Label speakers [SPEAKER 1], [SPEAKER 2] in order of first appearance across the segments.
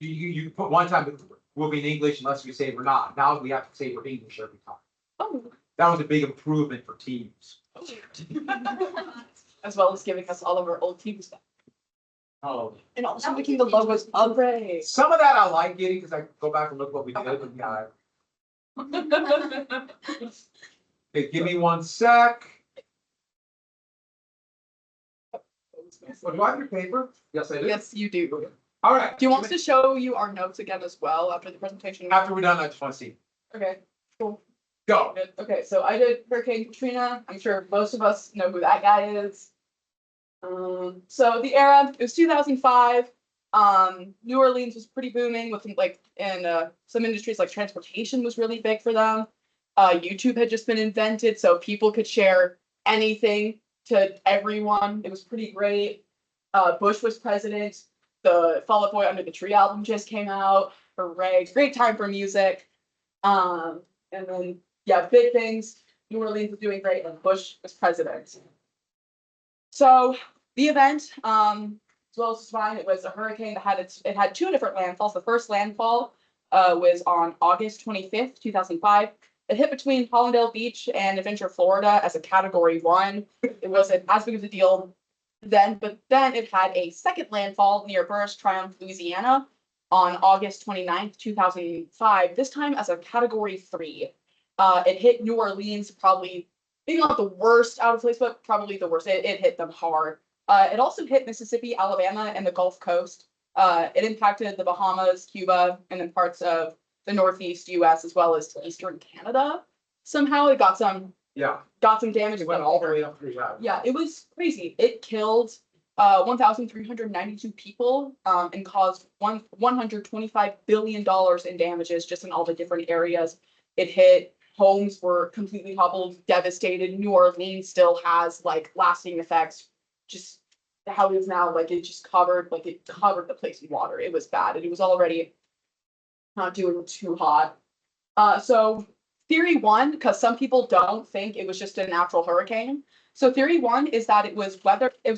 [SPEAKER 1] You put one time we'll be in English unless we say we're not. Now we have to say we're English every time.
[SPEAKER 2] Oh.
[SPEAKER 1] That was a big improvement for teams.
[SPEAKER 2] As well as giving us all of our old teams back.
[SPEAKER 1] Oh.
[SPEAKER 2] And also making the logos upgrade.
[SPEAKER 1] Some of that I like getting because I go back and look what we did. But yeah. Okay, give me 1 sec. What, do I have your paper? Yes, I do.
[SPEAKER 2] Yes, you do.
[SPEAKER 1] All right.
[SPEAKER 2] Do you want us to show you our notes again as well after the presentation?
[SPEAKER 1] After we're done, I just want to see.
[SPEAKER 2] Okay, cool.
[SPEAKER 1] Go.
[SPEAKER 2] Good. Okay, so I did Hurricane Katrina. I'm sure most of us know who that guy is. So the era, it was 2005. New Orleans was pretty booming with some industries like transportation was really big for them. YouTube had just been invented, so people could share anything to everyone. It was pretty great. Bush was president. The Fall Out Boy Under the Tree album just came out. Hooray! Great time for music. And then yeah, big things. New Orleans was doing great, and Bush was president. So the event, as well as fine, it was a hurricane that had 2 different landfalls. The first landfall was on August 25th, 2005. It hit between Hallandale Beach and Adventure, Florida as a Category 1. It wasn't as big of a deal then, but then it had a second landfall near Burris Triumph, Louisiana on August 29th, 2005, this time as a Category 3. It hit New Orleans, probably, maybe not the worst out of place, but probably the worst. It hit them hard. It also hit Mississippi, Alabama, and the Gulf Coast. It impacted the Bahamas, Cuba, and then parts of the Northeast US as well as Eastern Canada. Somehow it got some damage.
[SPEAKER 1] It went all the way up through that.
[SPEAKER 2] Yeah, it was crazy. It killed 1,392 people and caused $125 billion in damages just in all the different areas it hit. Homes were completely hobbled, devastated. New Orleans still has like lasting effects. Just how it is now, like it covered the place in water. It was bad, and it was already not doing too hot. So theory 1, because some people don't think it was just a natural hurricane. So theory 1 is that it was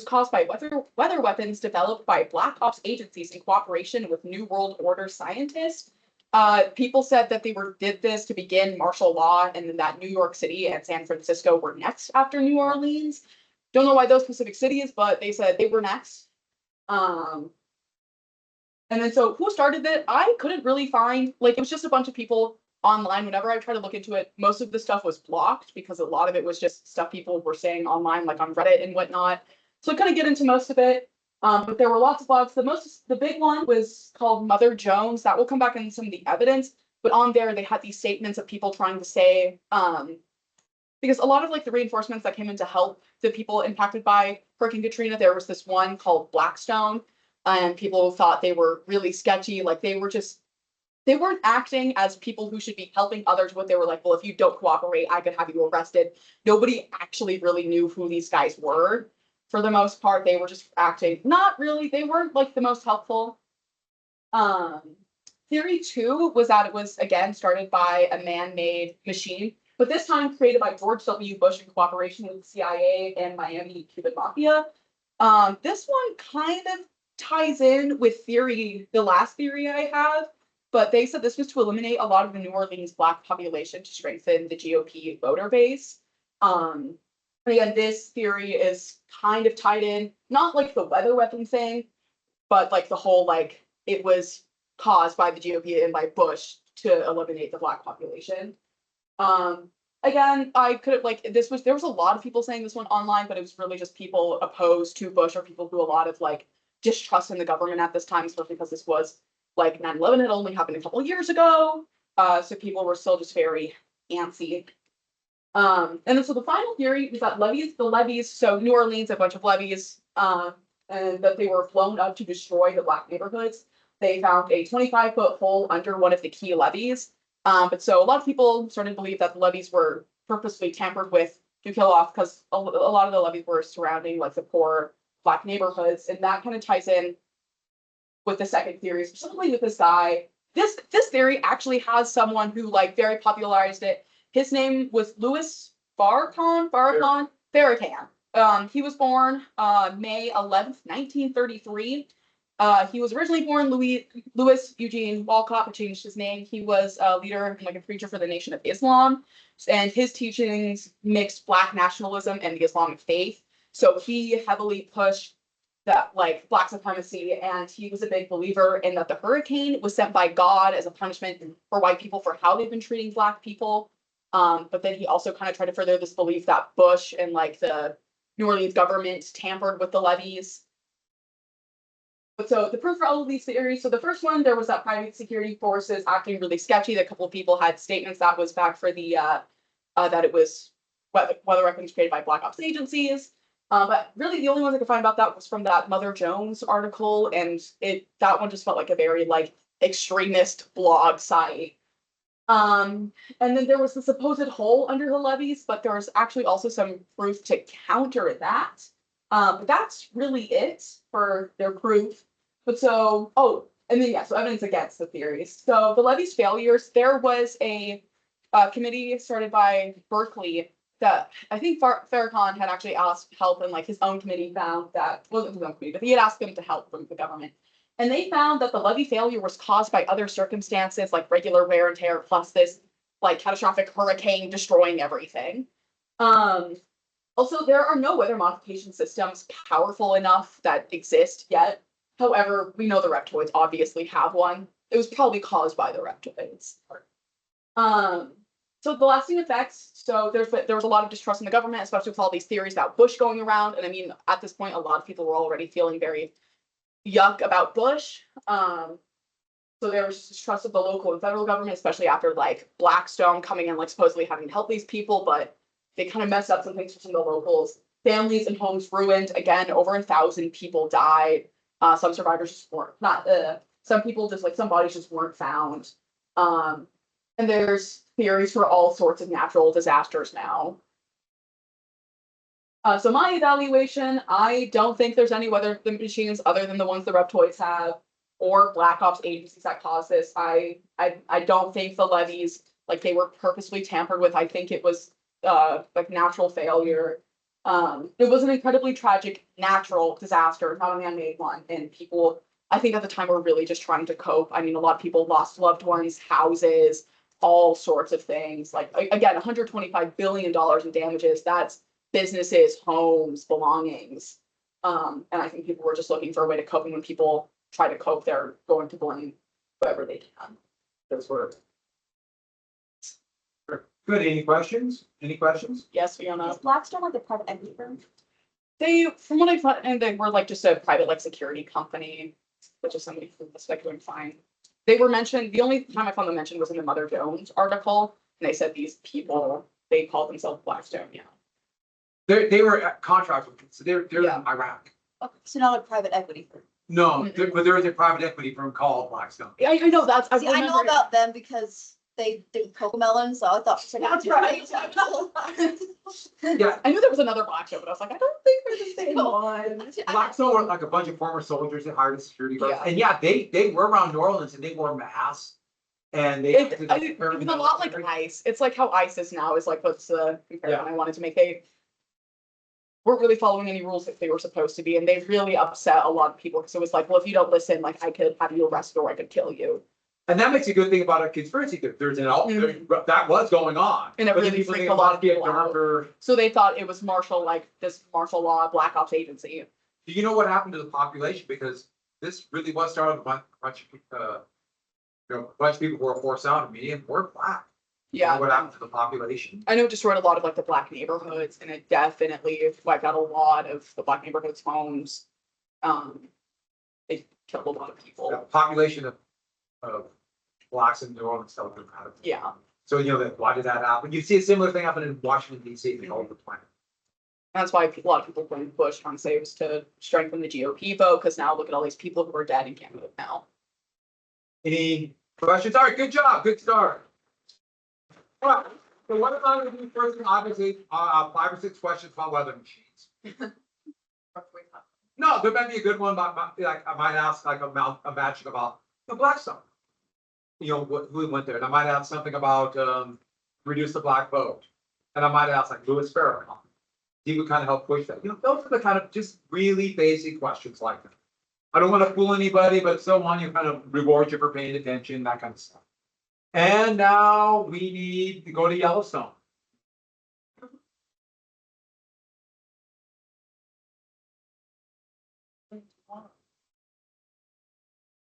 [SPEAKER 2] caused by weather weapons developed by Black Ops agencies in cooperation with New World Order scientists. People said that they did this to begin martial law, and then that New York City and San Francisco were next after New Orleans. Don't know why those specific cities, but they said they were next. And then so who started it? I couldn't really find, like, it was just a bunch of people online. Whenever I tried to look into it, most of the stuff was blocked because a lot of it was just stuff people were saying online, like on Reddit and whatnot. So I couldn't get into most of it. But there were lots of blogs. The big one was called Mother Jones. That will come back in some of the evidence. But on there, they had these statements of people trying to say, because a lot of like the reinforcements that came in to help the people impacted by Hurricane Katrina, there was this one called Blackstone, and people thought they were really sketchy. Like they weren't acting as people who should be helping others. What they were like, well, if you don't cooperate, I could have you arrested. Nobody actually really knew who these guys were. For the most part, they were just acting, not really, they weren't like the most helpful. Theory 2 was that it was, again, started by a man-made machine, but this time created by George W. Bush in cooperation with the CIA and Miami Cuban Mafia. This one kind of ties in with the last theory I have, but they said this was to eliminate a lot of the New Orleans Black population to strengthen the GOP voter base. And again, this theory is kind of tied in, not like the weather weapon thing, but like the whole, like, it was caused by the GOP and by Bush to eliminate the Black population. Again, I could have, like, there was a lot of people saying this one online, but it was really just people opposed to Bush or people who a lot of, like, distrust in the government at this time, especially because this was, like, 9/11 had only happened a couple of years ago. So people were still just very antsy. And then so the final theory is that the levees, so New Orleans, a bunch of levees, and that they were blown up to destroy the Black neighborhoods. They found a 25-foot hole under one of the key levees. But so a lot of people started to believe that the levees were purposely tampered with to kill off, because a lot of the levees were surrounding like the poor Black neighborhoods, and that kind of ties in with the second theory, specifically with this guy. This theory actually has someone who like very popularized it. His name was Louis Farrakhan. He was born May 11th, 1933. He was originally born Louis Eugene Walcott, but changed his name. He was a leader and like a preacher for the Nation of Islam, and his teachings mixed Black nationalism and the Islamic faith. So he heavily pushed that like Black supremacy, and he was a big believer in that the hurricane was sent by God as a punishment for white people for how they've been treating Black people. But then he also kind of tried to further this belief that Bush and like the New Orleans government tampered with the levees. But so the proof for all of these theories. So the first one, there was that private security forces acting really sketchy. That a couple of people had statements that was back for the that it was weather weapons created by Black Ops agencies. But really, the only ones I could find about that was from that Mother Jones article, and that one just felt like a very like extremist blog site. And then there was the supposed hole under the levees, but there's actually also some proof to counter that. But that's really it for their proof. But so, and then so evidence against the theories. So the levees failures, there was a committee started by Berkeley that I think Farrakhan had actually asked help, and like his own committee found that wasn't his own committee, but he had asked them to help from the government. And they found that the levee failure was caused by other circumstances like regular wear and tear, plus this like catastrophic hurricane destroying everything. Also, there are no weather modification systems powerful enough that exist yet. However, we know the reptoids obviously have one. It was probably caused by the reptoids. So the lasting effects, so there was a lot of distrust in the government, especially with all these theories about Bush going around. And I mean, at this point, a lot of people were already feeling very yuck about Bush. So there was distrust of the local and federal government, especially after like Blackstone coming in, like supposedly having to help these people, but they kind of messed up some things for some of the locals. Families and homes ruined. Again, over 1,000 people died. Some survivors just weren't some people just like some bodies just weren't found. And there's theories for all sorts of natural disasters now. So my evaluation, I don't think there's any weather machines other than the ones the reptoids have or Black Ops agencies that cause this. I don't think the levees, like they were purposely tampered with. I think it was like natural failure. It was an incredibly tragic natural disaster, not a man-made one. And people, I think at the time were really just trying to cope. I mean, a lot of people lost loved ones, houses, all sorts of things. Like again, $125 billion in damages. That's businesses, homes, belongings. And I think people were just looking for a way to cope. And when people try to cope, they're going to blame whoever they can.
[SPEAKER 1] Those were. Good. Any questions? Any questions?
[SPEAKER 2] Yes, Fiona.
[SPEAKER 3] Is Blackstone like a private equity firm?
[SPEAKER 2] They, from what I found, and they were like just a private like security company, which is somebody from the speculating fine. They were mentioned, the only time I found them mentioned was in the Mother Jones article, and they said these people, they called themselves Blackstone, yeah.
[SPEAKER 1] They were at contracts with, so they're
[SPEAKER 2] Yeah.
[SPEAKER 1] in Iraq.
[SPEAKER 3] Okay, so not a private equity firm.
[SPEAKER 1] No, but there is a private equity firm called Blackstone.
[SPEAKER 2] I know that's,
[SPEAKER 3] See, I know about them because they do CoComelon, so I thought.
[SPEAKER 2] That's right.
[SPEAKER 1] Yeah,
[SPEAKER 2] I knew there was another Blackstone, but I was like, I don't think they're the same one.
[SPEAKER 1] Blackstone were like a bunch of former soldiers that hired as security guards.
[SPEAKER 2] Yeah.
[SPEAKER 1] And yeah, they were around New Orleans and they wore masks. And they.
[SPEAKER 2] It was a lot like ICE. It's like how ICE is now is like what's the comparison I wanted to make. They weren't really following any rules that they were supposed to be, and they really upset a lot of people because it was like, well, if you don't listen, like I could have you arrested or I could kill you.
[SPEAKER 1] And that makes a good thing about a conspiracy theory. There's that was going on.
[SPEAKER 2] And it
[SPEAKER 1] But then
[SPEAKER 2] really
[SPEAKER 1] people
[SPEAKER 2] freaked
[SPEAKER 1] think
[SPEAKER 2] a lot of
[SPEAKER 1] it
[SPEAKER 2] people out.
[SPEAKER 1] darker.
[SPEAKER 2] So they thought it was this martial law Black Ops agency.
[SPEAKER 1] Do you know what happened to the population? Because this really was started by a bunch of people who were forced out, many of them were Black. You know
[SPEAKER 2] Yeah.
[SPEAKER 1] what happened to the population?
[SPEAKER 2] I know it destroyed a lot of like the Black neighborhoods, and it definitely wiped out a lot of the Black neighborhoods' homes. It killed a lot of people.
[SPEAKER 1] The population of Blacks in New Orleans fell through kind of.
[SPEAKER 2] Yeah.
[SPEAKER 1] So you know that why did that happen? You see a similar thing happen in Washington D.C. all the time.
[SPEAKER 2] That's why a lot of people blame Bush trying to say it was to strengthen the GOP vote, because now look at all these people who are dead and can't vote now.
[SPEAKER 1] Any questions? All right, good job, good start. All right, so what I'm going to do first, obviously, 5 or 6 questions about weather machines. No, there might be a good one, like I might ask like a magic about the Blackstone. You know, who went there, and I might ask something about reduce the Black vote, and I might ask like Louis Farrakhan. He would kind of help push that. You know, those are the kind of just really basic questions like that. I don't wanna fool anybody, but so on, you kind of reward you for paying attention, that kind of stuff. And now we need to go to Yellowstone.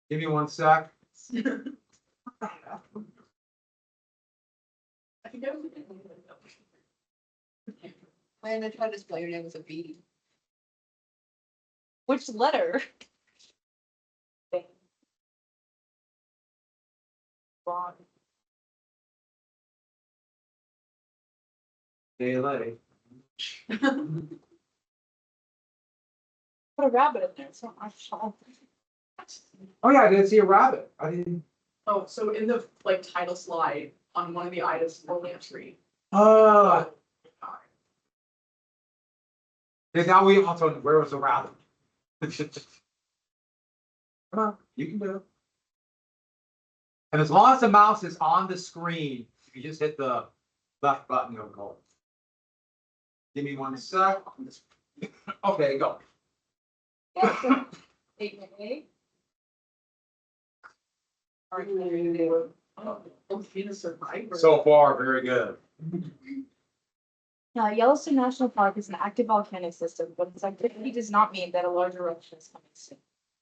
[SPEAKER 1] Give me one sec.
[SPEAKER 3] And I tried to spell your name with a B.
[SPEAKER 2] Which letter? Wrong.
[SPEAKER 1] Daylight.
[SPEAKER 2] Put a rabbit in there, it's not my fault.
[SPEAKER 1] Oh yeah, I didn't see a rabbit. I didn't.
[SPEAKER 2] Oh, so in the like title slide on one of the items, only a tree.
[SPEAKER 1] Oh. And now we also, where was the rabbit? Come on, you can do it. And as long as the mouse is on the screen, if you just hit the left button, it'll go. Give me one sec. Okay, go. So far, very good.
[SPEAKER 2] Yellowstone National Park is an active volcanic system, but its activity does not mean that a large eruption is coming soon.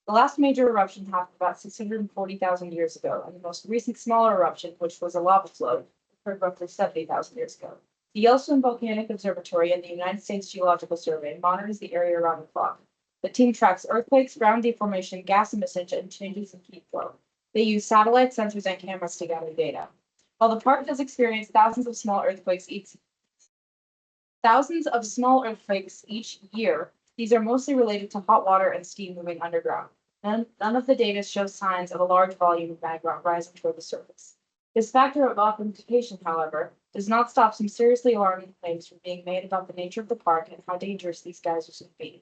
[SPEAKER 2] The last major eruption happened about 640,000 years ago, and the most recent smaller eruption, which was a lava flow, occurred roughly 70,000 years ago. The Yellowstone Volcanic Observatory and the United States Geological Survey monitors the area around the clock. The team tracks earthquakes, ground deformation, gas emissions, and changes in heat flow. They use satellite sensors and cameras to gather data. While the park has experienced thousands of small earthquakes each year, these are mostly related to hot water and steam moving underground. None of the data shows signs of a large volume of magma rising toward the surface. This factor of authentication, however, does not stop some seriously alarming claims from being made about the nature of the park and how dangerous these geysers can be.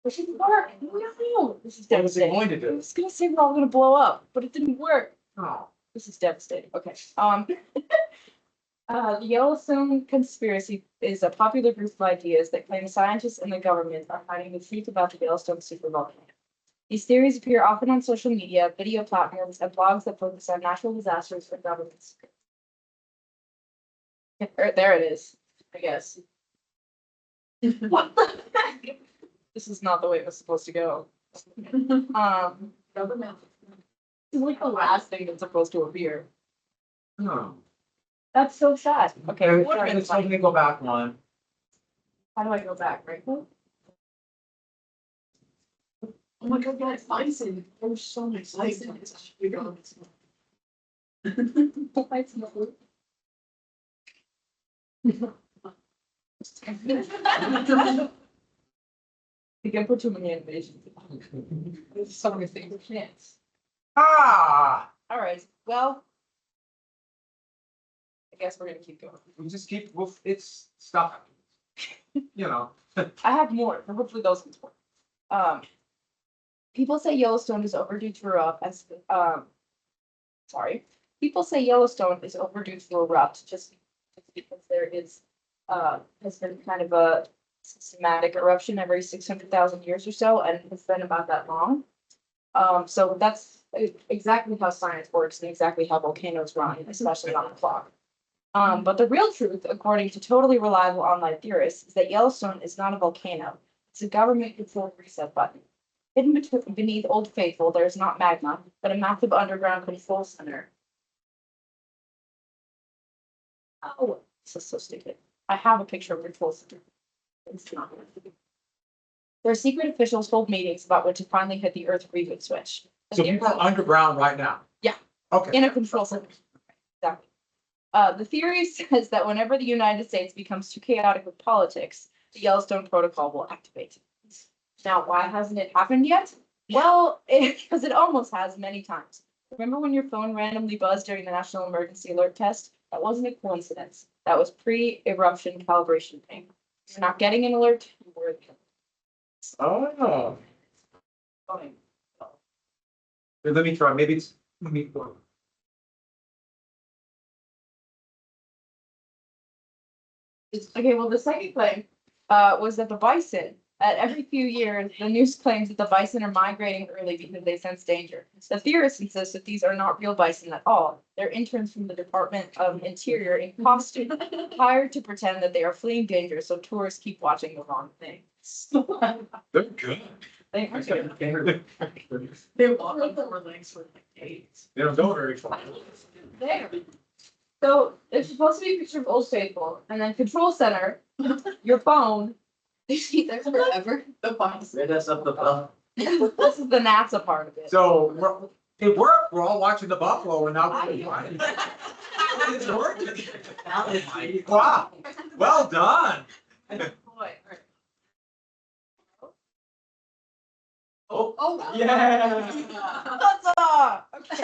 [SPEAKER 2] This didn't work. No, this is
[SPEAKER 1] What was it
[SPEAKER 2] devastating.
[SPEAKER 1] going to
[SPEAKER 2] I
[SPEAKER 1] do?
[SPEAKER 2] was gonna say we're all gonna blow up, but it didn't work.
[SPEAKER 1] Oh.
[SPEAKER 2] This is devastating. Okay. The Yellowstone conspiracy is a popular group of ideas that claim scientists and the government are hiding the truth about the Yellowstone supervolcano. These theories appear often on social media, video platforms, and blogs that focus on natural disasters or governments. There it is, I guess. What the heck? This is not the way it was supposed to go. Government. It's like the last thing that's supposed to appear.
[SPEAKER 1] Oh.
[SPEAKER 2] That's so sad. Okay,
[SPEAKER 1] Okay,
[SPEAKER 2] it would've been
[SPEAKER 1] let's
[SPEAKER 2] funny.
[SPEAKER 1] go back one.
[SPEAKER 2] How do I go back, right? Oh my god, guys, bison. There's so much bison. Bison. You can put too many animations. There's so many things. Chance.
[SPEAKER 1] Ah,
[SPEAKER 2] All right, well. I guess we're gonna keep going.
[SPEAKER 1] we just keep, well, it's stuff. You know,
[SPEAKER 2] I have more, but hopefully those ones work. People say Yellowstone is overdue to erupt as, sorry. People say Yellowstone is overdue to erupt just because there is, has been kind of a systematic eruption every 600,000 years or so, and it's been about that long. So that's exactly how science works and exactly how volcanoes run, especially on the clock. But the real truth, according to totally reliable online theorists, is that Yellowstone is not a volcano. It's a government-controlled reset button. Hidden beneath Old Faithful, there is not magma, but a massive underground control center. Oh, this is so stupid. I have a picture of the control center. It's not. Their secret officials hold meetings about when to finally hit the Earth reboot switch.
[SPEAKER 1] so people are underground right now.
[SPEAKER 2] Yeah.
[SPEAKER 1] Okay.
[SPEAKER 2] In a control center. Exactly. The theory says that whenever the United States becomes too chaotic with politics, the Yellowstone Protocol will activate. Now, why hasn't it happened yet? Well, because it almost has many times. Remember when your phone randomly buzzed during the National Emergency Alert Test? That wasn't a coincidence. That was pre-eruption calibration ping. You're not getting an alert, you were the
[SPEAKER 1] Oh,
[SPEAKER 2] alert.
[SPEAKER 1] let me try, maybe it's, let me.
[SPEAKER 2] Okay, well, the second claim was that the bison
[SPEAKER 4] At every few years, the news claims that the bison are migrating early because they sense danger. The theorists insist that these are not real bison at all. They're interns from the Department of Interior in costume, hired to pretend that they are fleeing danger so tourists keep watching the wrong thing.
[SPEAKER 1] They're good.
[SPEAKER 4] They are good.
[SPEAKER 2] They walk on four legs for like days.
[SPEAKER 1] They don't go very far.
[SPEAKER 4] There. So it's supposed to be a picture of Old Faithful, and then Control Center, your phone.
[SPEAKER 3] They stay there forever.
[SPEAKER 2] The box.
[SPEAKER 5] Right, that's up the bell.
[SPEAKER 4] This is the NASA part of it.
[SPEAKER 1] So it worked. We're all watching the buffalo and now.
[SPEAKER 4] I-
[SPEAKER 1] It's working. Wow, well done.
[SPEAKER 2] Boy.
[SPEAKER 5] Oh,
[SPEAKER 3] Oh.
[SPEAKER 5] yeah.
[SPEAKER 4] Huzzah! Okay.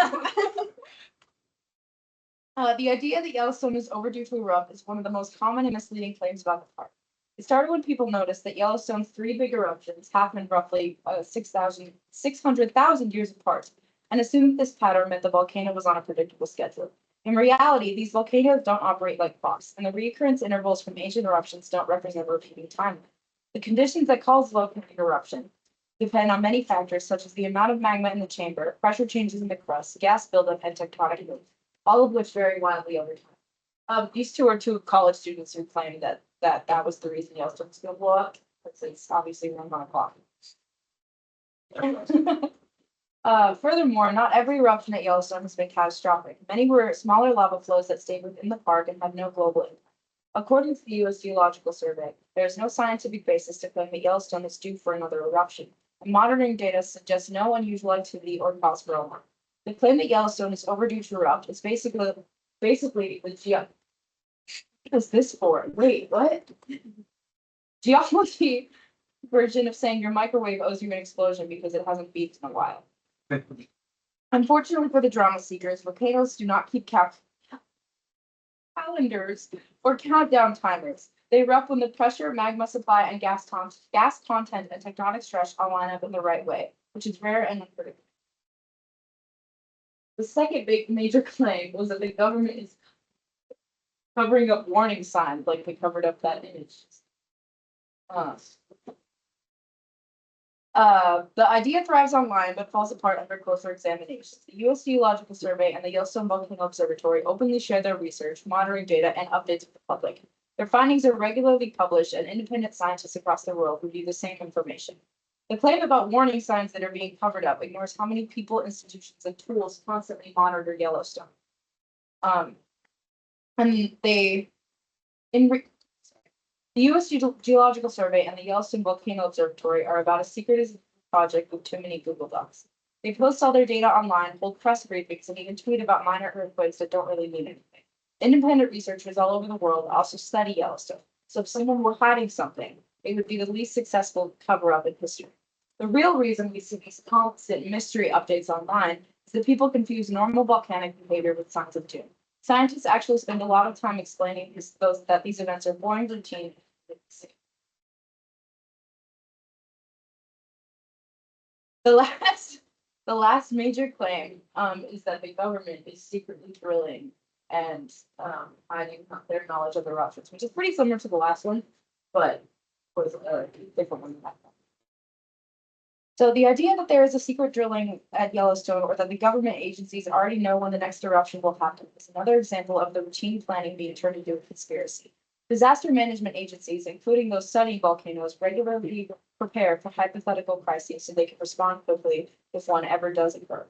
[SPEAKER 4] The idea that Yellowstone is overdue to erupt is one of the most common and misleading claims about the park. It started when people noticed that Yellowstone's three big eruptions happened roughly 600,000 years apart, and assumed that this pattern meant the volcano was on a predictable schedule. In reality, these volcanoes don't operate like clocks, and the recurrence intervals from ancient eruptions don't represent a repeating timeline. The conditions that cause volcanic eruption depend on many factors such as the amount of magma in the chamber, pressure changes in the crust, gas buildup, and tectonic moves, all of which vary wildly over time. These two are two college students who claim that was the reason Yellowstone was going to blow up, because it's obviously run on a clock. Furthermore, not every eruption at Yellowstone has been catastrophic. Many were smaller lava flows that stayed within the park and had no global impact. According to the U.S. Geological Survey, there is no scientific basis to claim that Yellowstone is due for another eruption, and monitoring data suggests no unusual activity or cause for alarm. The claim that Yellowstone is overdue to erupt is basically the what is this for? Wait, what? Geology version of saying your microwave owes you an explosion because it hasn't beeped in a while. Unfortunately for the drama seekers, volcanoes do not keep calendars or countdown timers. They erupt when the pressure, magma supply, and gas content and tectonic stress all line up in the right way, which is rare and unpredictable. The second big major claim was that the government is covering up warning signs, like they covered up that image. The idea thrives online but falls apart under closer examination. The U.S. Geological Survey and the Yellowstone Volcano Observatory openly share their research, monitoring data, and updates with the public. Their findings are regularly published, and independent scientists across the world review the same information. The claim about warning signs that are being covered up ignores how many people, institutions, and tools constantly monitor Yellowstone. The U.S. Geological Survey and the Yellowstone Volcano Observatory are about as secret as a project with too many Google Docs. They post all their data online, hold press briefings, and even tweet about minor earthquakes that don't really mean anything. Independent researchers all over the world also study Yellowstone, so if someone were hiding something, it would be the least successful cover-up in history. The real reason we see these constant mystery updates online is that people confuse normal volcanic behavior with signs of doom. Scientists actually spend a lot of time explaining that these events are boring, routine. The last major claim is that the government is secretly drilling and hiding their knowledge of eruptions, which is pretty similar to the last one, but was a different one than that. So the idea that there is a secret drilling at Yellowstone or that the government agencies already know when the next eruption will happen is another example of the routine planning being turned into a conspiracy. Disaster management agencies, including those studying volcanoes, regularly prepare for hypothetical crises so they can respond quickly if one ever does occur.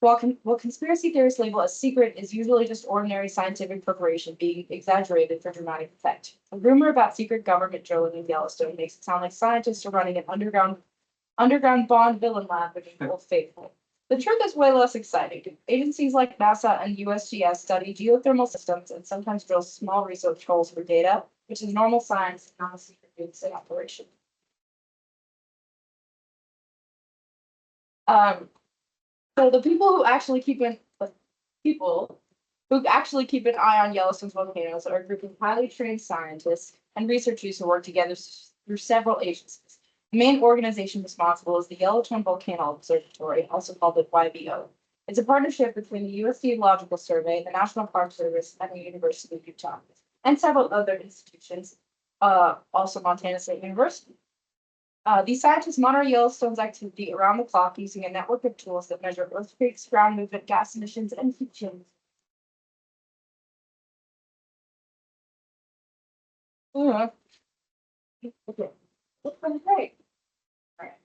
[SPEAKER 4] While conspiracy theorists label a secret is usually just ordinary scientific preparation being exaggerated for dramatic effect. A rumor about secret government drilling in Yellowstone makes it sound like scientists are running an underground Bond villain lab against Old Faithful. The truth is way less exciting. Agencies like NASA and USGS study geothermal systems and sometimes drill small research holes for data, which is normal science, not a secret doomsday operation. So the people who actually keep an eye on Yellowstone's volcanoes are a group of highly trained scientists and researchers who work together through several agencies. The main organization responsible is the Yellowstone Volcano Observatory, also called the YVO. It's a partnership between the U.S. Geological Survey, the National Park Service, and the University of Utah, and several other institutions, also Montana State University. These scientists monitor Yellowstone's activity around the clock using a network of tools that measure earthquakes, ground movement, gas emissions, and heat changes. Okay. Looks pretty great. Alright.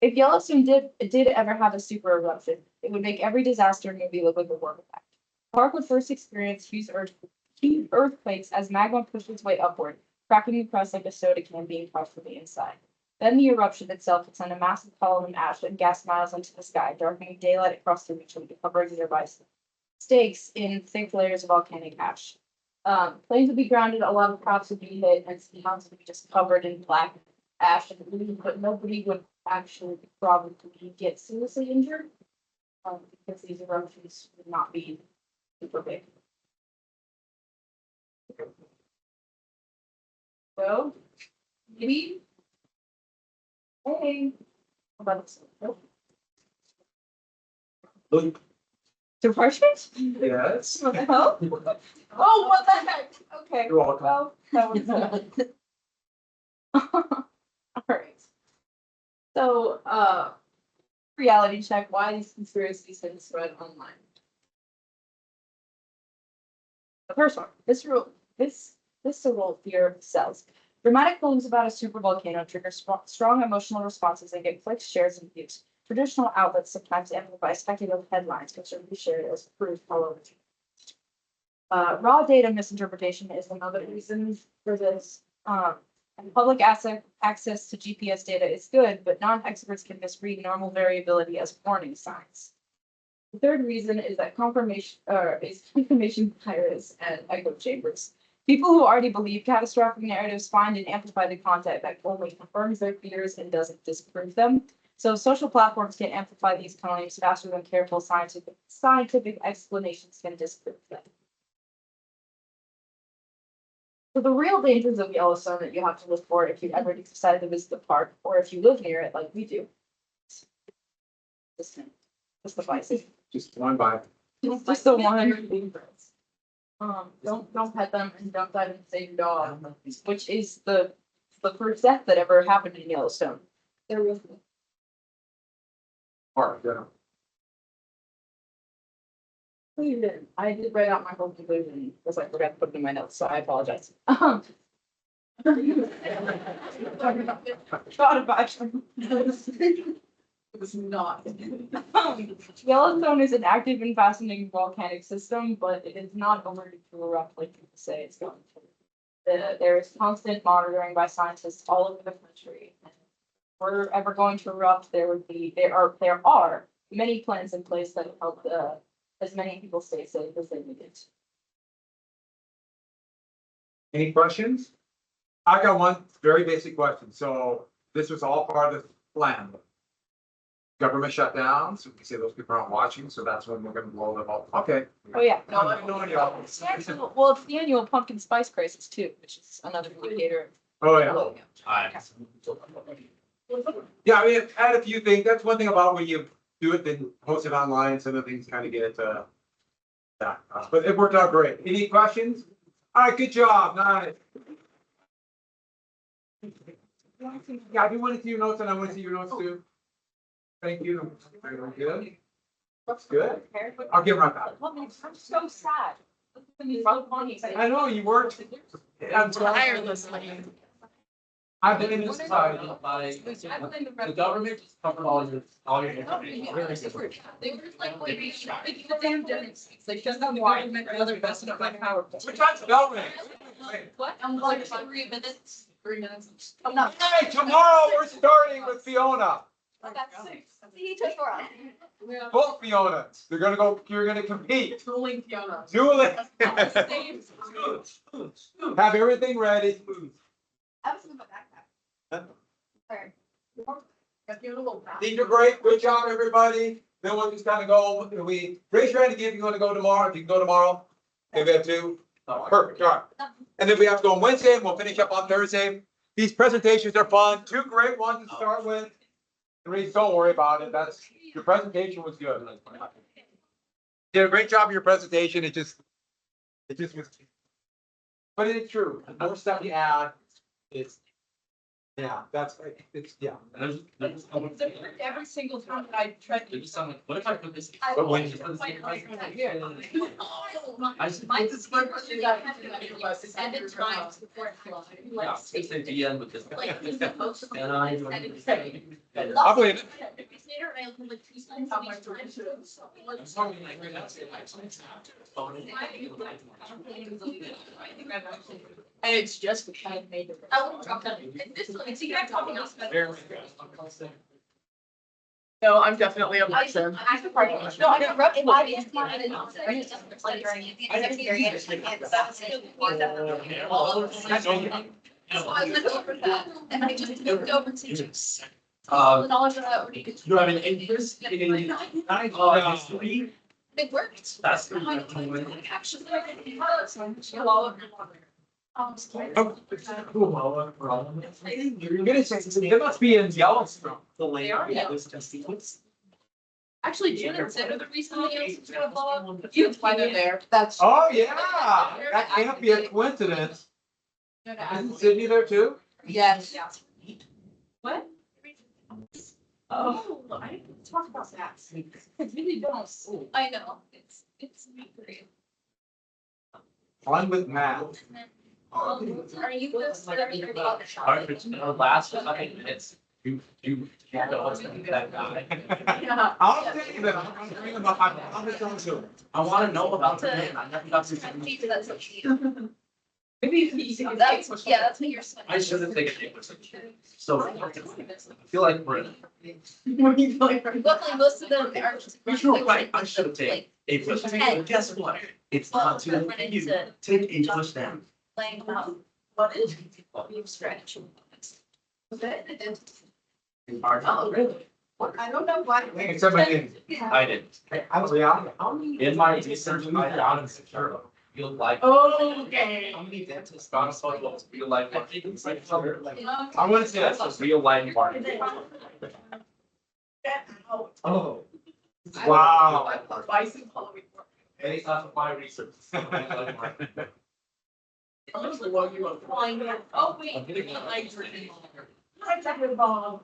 [SPEAKER 4] If Yellowstone did ever have a super eruption, it would make every disaster movie look like a war effect. The park would first experience huge earthquakes as magma pushed its way upward, cracking the crust like a soda can being crushed from the inside. Then the eruption itself would send a massive column of ash and gas miles into the sky, darkening daylight across the region to cover nearby stakes in thick layers of volcanic ash. Planes would be grounded, a lot of crops would be hit, and ski mountains would be just covered in black ash and blue, but nobody would actually probably get seriously injured. Because these eruptions would not be super big. So, maybe. Hey. How about this? Nope. To parchment?
[SPEAKER 1] Yes.
[SPEAKER 4] What the hell? Oh, what the heck? Okay.
[SPEAKER 1] You're welcome.
[SPEAKER 4] Well, that was. All right. So, reality check. Why these conspiracies have spread online? The first one. Visceral fear of cells. Dramatic films about a supervolcano trigger strong emotional responses and get clicks, shares, and views. Traditional outlets sometimes amplify speculative headlines, which are shared as proof all over. Raw data misinterpretation is another reason for this. And public access to GPS data is good, but non-experts can misread normal variability as warning signs. The third reason is that confirmation bias and echo chambers. People who already believe catastrophic narratives find and amplify the content that only confirms their fears and doesn't disprove them. So social platforms can amplify these claims faster than careful scientific explanations can disprove them. So the real dangers of Yellowstone that you have to look for if you ever decide to visit the park, or if you live near it like we do. Just the bison.
[SPEAKER 1] Just one by.
[SPEAKER 4] Just the one. Don't pet them and don't let them save your dog, which is the first death that ever happened in Yellowstone. They're real.
[SPEAKER 1] Alright, yeah.
[SPEAKER 4] I did write out my whole conclusion because I forgot to put it in my notes, so I apologize. Thought about it. It was not. Yellowstone is an active and fascinating volcanic system, but it is not allergic to erupt like people say it's going to. There is constant monitoring by scientists all over the country. If we're ever going to erupt, there are many plans in place that help as many people stay safe as they need it.
[SPEAKER 1] Any questions? I got one very basic question. So this was all part of the plan. Government shut down, so we can say those people aren't watching, so that's when we're gonna blow them up. Okay.
[SPEAKER 4] Oh, yeah.
[SPEAKER 1] No, I have no idea.
[SPEAKER 4] It's the annual pumpkin spice crisis too, which is another indicator.
[SPEAKER 1] Oh, yeah. Yeah, I mean, add a few things. That's one thing about when you do it, then post it online, some of the things kind of get, yeah, but it worked out great. Any questions? All right, good job, nice. Yeah, I do want to see your notes and I want to see your notes too. Thank you. Very good. That's good. I'll give right back.
[SPEAKER 4] I'm so sad.
[SPEAKER 1] I know you worked. I'm
[SPEAKER 4] Tirelessly.
[SPEAKER 1] I've been in this side.
[SPEAKER 5] The government just covered all your.
[SPEAKER 4] They were like, making the damn difference. They shut down the government and other vested of my power.
[SPEAKER 1] Which one's government?
[SPEAKER 4] What? I'm like 3 minutes. 3 minutes.
[SPEAKER 3] I'm not.
[SPEAKER 1] Hey, tomorrow we're starting with Fiona.
[SPEAKER 3] Oh, that's 6. See, you took 4 hours.
[SPEAKER 1] Both Fiona. They're gonna go, you're gonna compete.
[SPEAKER 4] Dueling Fiona.
[SPEAKER 1] Julie. Have everything ready.
[SPEAKER 3] I was in my backpack. Sorry.
[SPEAKER 1] These are great. Good job, everybody. Then we'll just kind of go, raise your hand again if you want to go tomorrow. If you can go tomorrow. Maybe have 2. Perfect, all right. And then we have to go on Wednesday and we'll finish up on Thursday. These presentations are fun. 2 great ones to start with. Reese, don't worry about it. Your presentation was good. Did a great job of your presentation. It just was But it's true, the more stuff you add, it's, yeah, it's, yeah.
[SPEAKER 5] There's
[SPEAKER 2] Every single time that I tried.
[SPEAKER 5] someone, what if I put this?
[SPEAKER 1] But when-
[SPEAKER 5] I just.
[SPEAKER 3] My-
[SPEAKER 2] Ended times before it flies.
[SPEAKER 5] Yeah, it's at the end with this.
[SPEAKER 3] Like, he's the most-
[SPEAKER 5] And I.
[SPEAKER 1] I believe it.
[SPEAKER 3] Later, I opened like 2 slides
[SPEAKER 2] How
[SPEAKER 3] of
[SPEAKER 2] much
[SPEAKER 3] each
[SPEAKER 2] do I
[SPEAKER 3] time.
[SPEAKER 2] do?
[SPEAKER 5] I'm sorry, like, right now, say, like,
[SPEAKER 2] And it's just kind of made.
[SPEAKER 3] I wouldn't drop that. This is like, so you're talking about.
[SPEAKER 2] No, I'm definitely a
[SPEAKER 3] I
[SPEAKER 2] person.
[SPEAKER 3] I could probably. No, I never wrote it. I didn't mind it. I just like during the experience. And that was it. So I went over that and I just moved over to. The knowledge that I already could.
[SPEAKER 5] You have an interest in history?
[SPEAKER 3] It worked.
[SPEAKER 5] That's the.
[SPEAKER 3] Actually.
[SPEAKER 1] You're gonna say, they must be in Yellowstone.
[SPEAKER 2] They are, yeah.
[SPEAKER 3] Actually, June and Sid are the reason the Yellowstone's gonna blow up.
[SPEAKER 2] That's why they're there. That's.
[SPEAKER 1] Oh, yeah, that can't be a coincidence. Isn't Sydney there too?
[SPEAKER 2] Yes.
[SPEAKER 3] What?
[SPEAKER 2] Oh, I didn't talk about that. It's really don't.
[SPEAKER 3] I know, it's great.
[SPEAKER 1] On with Matt.
[SPEAKER 3] Are you this?
[SPEAKER 5] Alright, it's the last fucking minutes. You know, that guy.
[SPEAKER 2] Yeah.
[SPEAKER 1] I'll tell you that, I'm bringing him up, I'm gonna tell him to.
[SPEAKER 5] I wanna know about the man. I never got to.
[SPEAKER 2] Maybe he's.
[SPEAKER 3] That's, yeah, that's what you're saying.
[SPEAKER 5] I should have taken it. So I feel like we're.
[SPEAKER 3] Luckily, most of them are just.
[SPEAKER 5] You're right, I should have taken a push down. Guess what? It's not too late for you. Take a push down.
[SPEAKER 3] Playing about
[SPEAKER 2] What is?
[SPEAKER 3] being stretched.
[SPEAKER 5] Oh, really?
[SPEAKER 3] I don't know why.
[SPEAKER 1] Except I didn't.
[SPEAKER 5] I didn't.
[SPEAKER 1] I was, yeah.
[SPEAKER 5] In my research, I found secure. Feel like.
[SPEAKER 2] Okay.
[SPEAKER 5] How many dentists got us like what's real life?
[SPEAKER 1] I wanna say
[SPEAKER 5] That's
[SPEAKER 1] that's
[SPEAKER 5] a real life mark.
[SPEAKER 1] Oh. Wow.
[SPEAKER 2] Bison Halloween.
[SPEAKER 5] Based off of my research.
[SPEAKER 2] I'm gonna blow you up. Oh, wait.
[SPEAKER 5] I'm getting-
[SPEAKER 2] I'm drinking. I'm drinking bomb.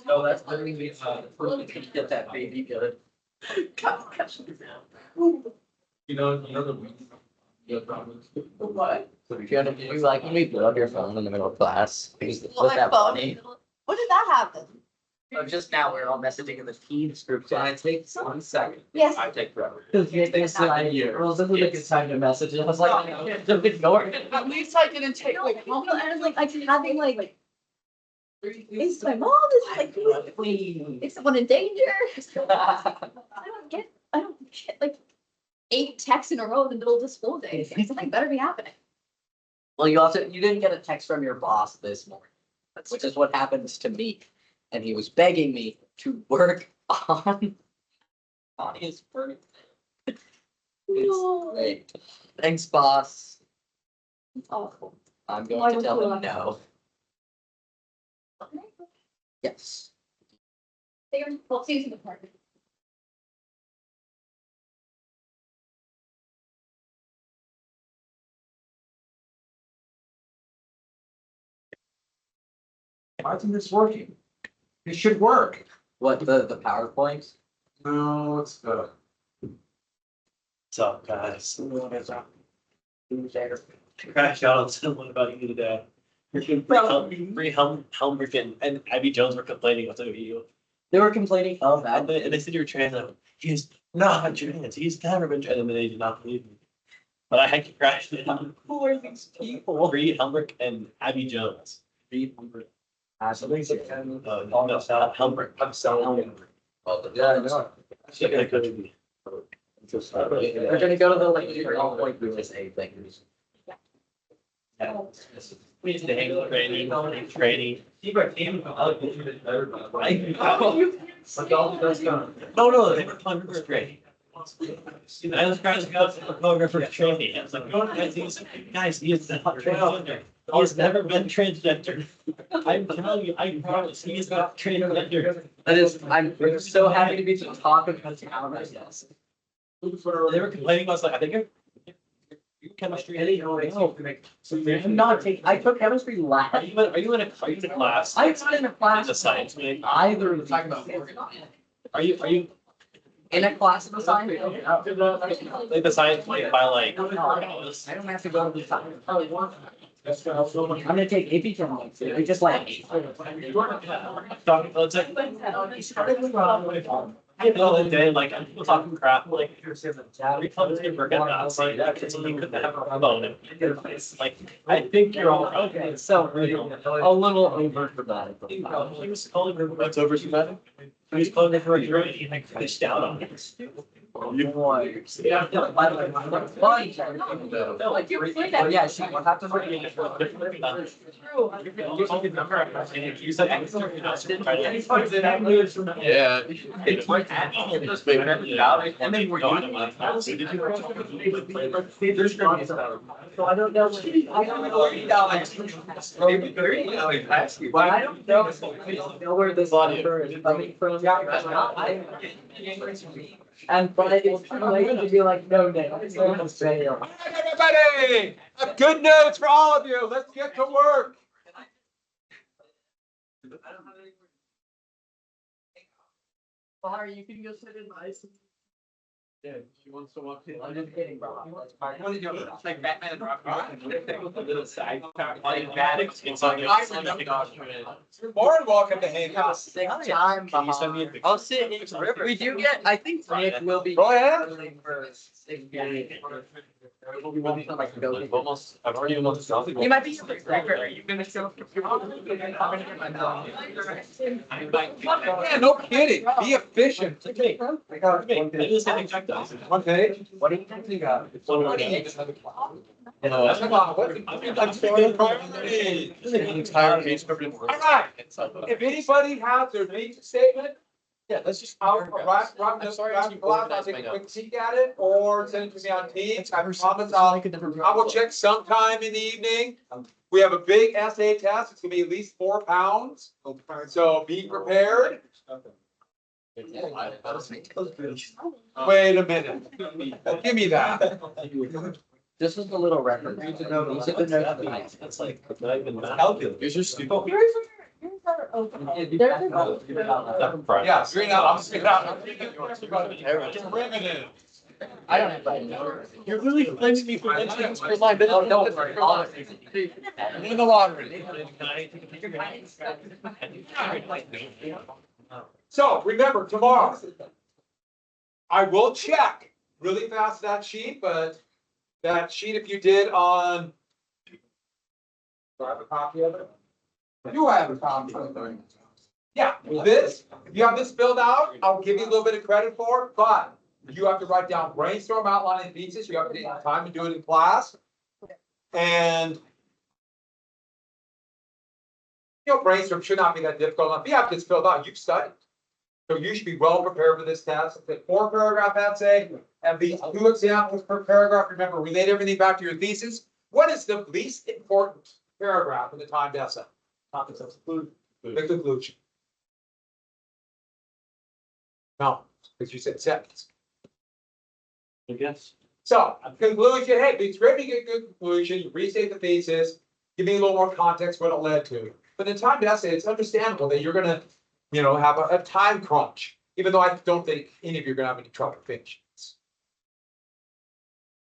[SPEAKER 5] No, that's literally, first to get that baby good. You know the reason. You have problems.
[SPEAKER 2] What?
[SPEAKER 5] So
[SPEAKER 6] If you had to do like when we blew up your phone in the middle of class, was
[SPEAKER 3] My
[SPEAKER 6] that
[SPEAKER 3] phone.
[SPEAKER 6] funny?
[SPEAKER 3] When did that happen?
[SPEAKER 6] Just now we're all messaging in the teens group
[SPEAKER 5] So I
[SPEAKER 6] chat.
[SPEAKER 5] take 1 second.
[SPEAKER 3] Yes.
[SPEAKER 5] I take forever.
[SPEAKER 6] Because you think
[SPEAKER 5] It's like a year.
[SPEAKER 6] well, this is a good time to message. And I was like, I can't just ignore it.
[SPEAKER 2] At least I didn't take like.
[SPEAKER 3] No, I was like, I keep having like, is my mom is like, is someone in danger? I don't get like 8 texts in a row in the middle of the school day. Something better be happening.
[SPEAKER 6] Well, you didn't get a text from your boss this morning, which is what happens to me. And he was begging me to work on his birthday. It's great. Thanks, boss.
[SPEAKER 3] It's awful.
[SPEAKER 6] I'm
[SPEAKER 3] Why
[SPEAKER 6] going to
[SPEAKER 3] would
[SPEAKER 6] tell
[SPEAKER 3] you
[SPEAKER 6] him no. Yes.
[SPEAKER 3] Well, see you in the park.
[SPEAKER 1] Why isn't this working? It should work.
[SPEAKER 6] What, the PowerPoint?
[SPEAKER 1] No, it's good.
[SPEAKER 7] What's up, guys? Crash out on someone about you today. Bree Helmrich and Abby Jones were complaining about you.
[SPEAKER 6] They were complaining of that.
[SPEAKER 7] And they said you were trans. He's not trans. He's never been trans. And they did not believe me. But I had to crash it out.
[SPEAKER 6] Who are these people?
[SPEAKER 7] Bree Helmrich and Abby Jones.
[SPEAKER 6] Bree Helmrich.
[SPEAKER 7] No, Helmrich.
[SPEAKER 1] I'm selling.
[SPEAKER 6] Yeah, I know.
[SPEAKER 7] She's gonna go to me.
[SPEAKER 6] We're gonna go to the like PowerPoint USA thing.
[SPEAKER 7] We used to hang with training. No, they were fun for training. I was crashing out for program for training. I was like, guys, he is not transgender. He's never been transgender. I'm telling you, I promise, he is not transgender.
[SPEAKER 6] That is, I'm so happy to be the talk of the town, I guess.
[SPEAKER 7] They were complaining, I was like, I think you're chemistry.
[SPEAKER 6] I'm not taking, I took chemistry
[SPEAKER 7] Are
[SPEAKER 6] last.
[SPEAKER 7] you in a class?
[SPEAKER 6] I'm not in a class.
[SPEAKER 7] In the science wing?
[SPEAKER 6] Either of
[SPEAKER 1] Talking
[SPEAKER 6] these.
[SPEAKER 1] about
[SPEAKER 7] Are you
[SPEAKER 6] In a class of the science?
[SPEAKER 7] like the science wing by like?
[SPEAKER 6] No, I don't have to go to the science. I'm gonna take AP from like, we just like.
[SPEAKER 7] It's like. I know that day, like, I'm talking crap, like, Republican were gonna not say that, because you couldn't have a phone. Like, I think you're all okay.
[SPEAKER 6] So, a little over dramatic.
[SPEAKER 7] He was calling her. That's over dramatic? He was calling her for a hero, and he like pushed down on her.
[SPEAKER 6] Yeah, by the way, fun. But yeah, she, what happened?
[SPEAKER 7] You said.
[SPEAKER 5] Yeah.
[SPEAKER 7] And then we're
[SPEAKER 6] So I don't know. But I don't know where this number is coming from. And but it's too late to be like, no, it's going to fail.
[SPEAKER 1] All right, everybody, I have good news for all of you. Let's get to work.
[SPEAKER 6] Sorry, you can go sit in my.
[SPEAKER 5] Yeah, she wants to walk in.
[SPEAKER 6] I'm just kidding, bro.
[SPEAKER 1] What are you doing? Like Batman and Robin?
[SPEAKER 7] A little side, like bad. It's on your.
[SPEAKER 1] You're more than welcome to hang out.
[SPEAKER 6] Sick time.
[SPEAKER 7] Can you send me a picture?
[SPEAKER 6] I'll sit in the river. We do get, I think Nick will be.
[SPEAKER 1] Go ahead.
[SPEAKER 6] For sick day. We won't feel like go.
[SPEAKER 5] Almost, I've already almost.
[SPEAKER 6] You might be here for river. Are you gonna show?
[SPEAKER 1] Yeah, no kidding. Be efficient.
[SPEAKER 7] Okay. I do the same thing Jack does.
[SPEAKER 1] One page.
[SPEAKER 6] What do you think you got?
[SPEAKER 7] It's one
[SPEAKER 1] What
[SPEAKER 7] word.
[SPEAKER 1] do you think? Come on, what's the priority?
[SPEAKER 5] An entire page covered in words.
[SPEAKER 1] All right. If anybody has their mission statement,
[SPEAKER 5] Yeah, let's just.
[SPEAKER 1] I'll
[SPEAKER 5] I'm sorry, I keep
[SPEAKER 1] I'll
[SPEAKER 5] organizing
[SPEAKER 1] take
[SPEAKER 5] my
[SPEAKER 1] a quick
[SPEAKER 5] notes.
[SPEAKER 1] peek at it or send it to me on Teams. I promise I will check sometime in the evening. We have a big essay test. It's gonna be at least 4 pounds. So be prepared. Wait a minute. Give me that.
[SPEAKER 6] This is the little record. These are the notes tonight.
[SPEAKER 7] That's like, not even that.
[SPEAKER 5] Yours are stupid.
[SPEAKER 4] Yours are open. There's a.
[SPEAKER 1] Yeah, screen out. I'm screen out. I'm reading yours. Derivative.
[SPEAKER 6] I don't have that.
[SPEAKER 5] You're literally blaming me for mentioning this for my
[SPEAKER 6] Oh, don't worry. I'll-
[SPEAKER 1] Win the lottery.
[SPEAKER 7] Can I take a picture?
[SPEAKER 1] So remember, tomorrow, I will check really fast that sheet, but that sheet, if you did on. Do I have a copy of it? You have a copy of it. Yeah, this, if you have this filled out, I'll give you a little bit of credit for it, but you have to write down brainstorm outline and thesis. You have to take time to do it in class. And brainstorm should not be that difficult. If you have this filled out, you've studied. So you should be well prepared for this test. It's a 4-paragraph essay, have these 2 examples per paragraph. Remember, relate everything back to your thesis. What is the least important paragraph in the timed essay? The conclusion. No, because you said sentence.
[SPEAKER 7] I guess.
[SPEAKER 1] So, conclusion, hey, it's great to get a good conclusion, you restate the thesis, give me a little more context what it led to. But in timed essay, it's understandable that you're gonna, have a time crunch, even though I don't think any of you are gonna have any trouble finishing this.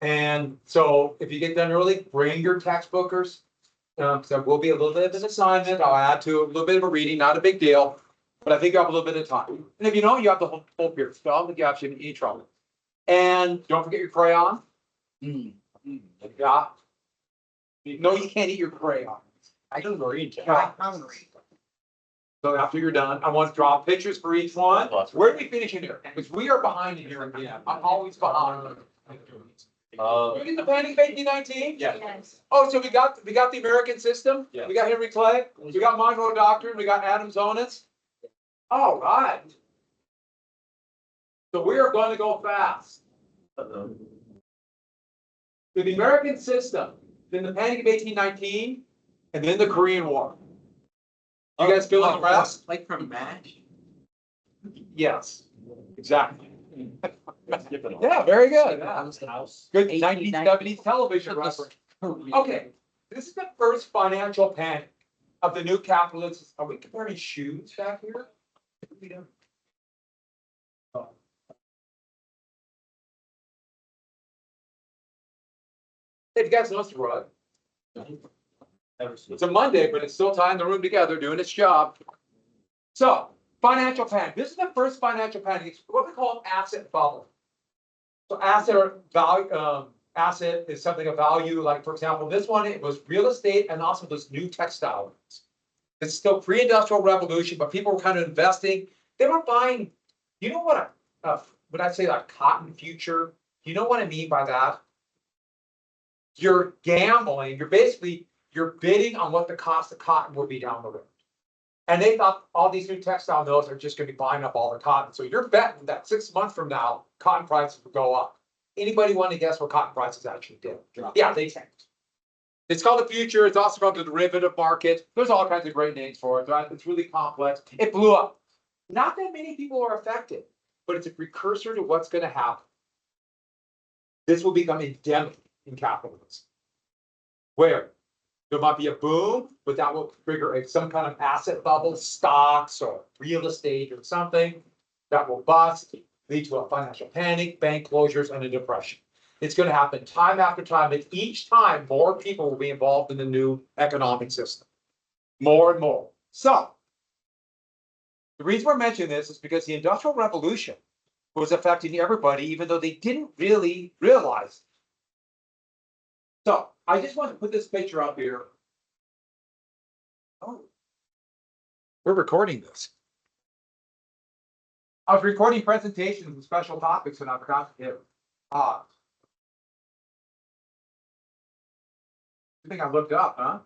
[SPEAKER 1] And so if you get done early, bring your textbookers. So there will be a little bit of an assignment. I'll add to a little bit of a reading, not a big deal. But I think you have a little bit of time. And if you don't, you have the whole period. So I don't think you have any trouble. And don't forget your crayon. Yeah. No, you can't eat your crayon.
[SPEAKER 7] I can read.
[SPEAKER 1] So after you're done, I want to draw pictures for each one. Where do we finish in here? Because we are behind in here again. I'm always behind. You get the Panic of 1819?
[SPEAKER 5] Yeah.
[SPEAKER 4] Yes.
[SPEAKER 1] Oh, so we got the American system?
[SPEAKER 5] Yeah.
[SPEAKER 1] We got Henry Clay, we got Monroe Doctrine, we got Adam Zonas. All right. So we are going to go fast. To the American system, in the Panic of 1819, and then the Korean War. You guys fill in the rest?
[SPEAKER 5] Like from MASH?
[SPEAKER 1] Yes, exactly. Yeah, very good. Yeah.
[SPEAKER 7] House.
[SPEAKER 1] Good
[SPEAKER 6] 1890.
[SPEAKER 1] 1970s television reference. Okay, this is the first financial panic of the new capitalism. Are we comparing shoes back here? Hey, you guys notice the rug? It's a Monday, but it's still tying the room together, doing its job. So, financial panic. This is the first financial panic. It's what we call asset bubble. So asset or value, asset is something of value. Like for example, this one, it was real estate and also this new textile. It's still pre-industrial revolution, but people were kind of investing. They were buying. You know what? When I say like cotton future, you know what I mean by that? You're gambling. You're bidding on what the cost of cotton will be down the road. And they thought all these new textile mills are just going to be buying up all the cotton. So you're betting that 6 months from now, cotton prices will go up. Anybody want to guess what cotton prices actually did? Yeah, they tanked. It's called the future. It's also called the derivative market. There's all kinds of great names for it. Right? It's really complex. It blew up. Not that many people are affected, but it's a precursor to what's going to happen. This will become endemic in capitalism. Where? There might be a boom, but that will trigger some kind of asset bubble, stocks or real estate or something that will bust, lead to a financial panic, bank closures, and a depression. It's going to happen time after time, and each time more people will be involved in the new economic system. More and more. So, the reason we're mentioning this is because the Industrial Revolution was affecting everybody, even though they didn't really realize it. So, I just want to put this picture up here. Oh, we're recording this. I was recording presentations and special topics and I forgot to hit pause. You think I looked up, huh?